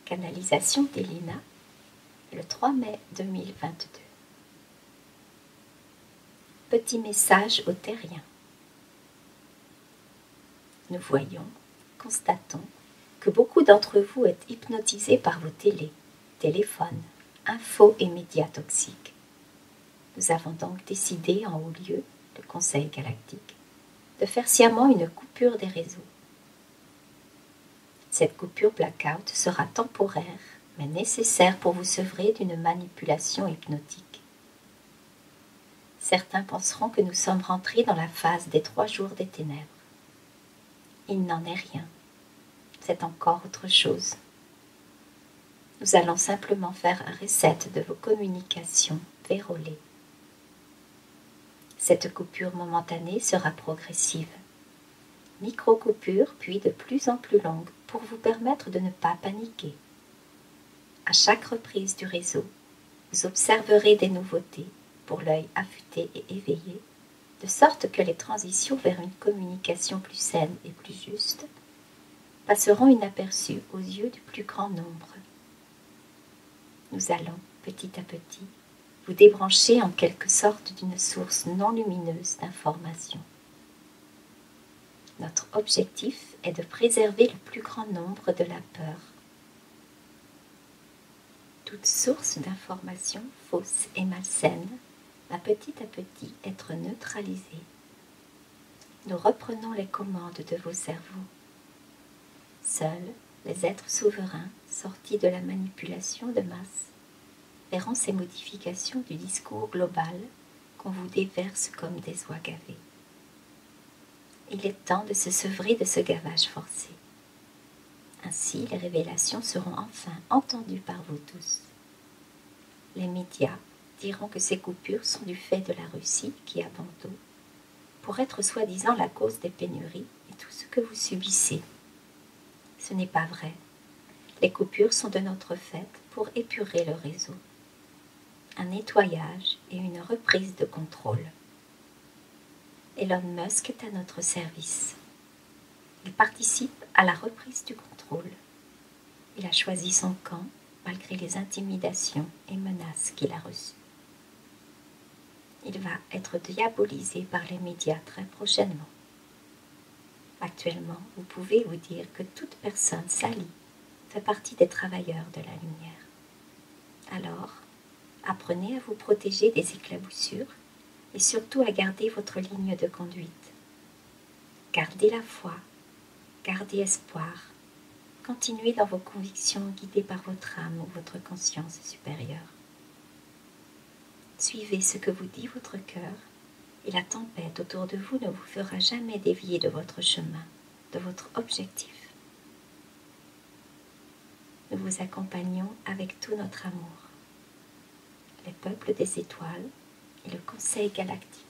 Canalisation d'Elina, le 3 mai 2022. Petit message aux terriens. Nous voyons, constatons que beaucoup d'entre vous êtes hypnotisés par vos téléphones, infos et médias toxiques. Nous avons donc décidé en haut lieu, le Conseil galactique, de faire sciemment une coupure des réseaux. Cette coupure blackout sera temporaire, mais nécessaire pour vous sevrer d'une manipulation hypnotique. Certains penseront que nous sommes rentrés dans la phase des 3 jours des ténèbres. Il n'en est rien. C'est encore autre chose. Nous allons simplement faire un reset de vos communications vérolées. Cette coupure momentanée sera progressive. Micro-coupure, puis de plus en plus longue pour vous permettre de ne pas paniquer. À chaque reprise du réseau, vous observerez des nouveautés pour l'œil affûté et éveillé, de sorte que les transitions vers une communication plus saine et plus juste passeront inaperçues aux yeux du plus grand nombre. Nous allons, petit à petit, vous débrancher en quelque sorte d'une source non lumineuse d'information. Notre objectif est de préserver le plus grand nombre de la peur. Toute source d'information fausse et malsaine va petit à petit être neutralisée. Nous reprenons les commandes de vos cerveaux. Seuls les êtres souverains sortis de la manipulation de masse verront ces modifications du discours global qu'on vous déverse comme des oies gavées. Il est temps de se sevrer de ce gavage forcé. Ainsi, les révélations seront enfin entendues par vous tous. Les médias diront que ces coupures sont du fait de la Russie qui a bon dos, pour être soi-disant la cause des pénuries et tout ce que vous subissez. Ce n'est pas vrai. Les coupures sont de notre fait pour épurer le réseau. Un nettoyage et une reprise de contrôle. Elon Musk est à notre service. Il participe à la reprise du contrôle. Il a choisi son camp malgré les intimidations et menaces qu'il a reçues. Il va être diabolisé par les médias très prochainement. Actuellement, vous pouvez vous dire que toute personne salie fait partie des travailleurs de la lumière. Alors, apprenez à vous protéger des éclaboussures et surtout à garder votre ligne de conduite. Gardez la foi, gardez espoir, continuez dans vos convictions guidées par votre âme ou votre conscience supérieure. Suivez ce que vous dit votre cœur et la tempête autour de vous ne vous fera jamais dévier de votre chemin, de votre objectif. Nous vous accompagnons avec tout notre amour. Les peuples des étoiles et le Conseil galactique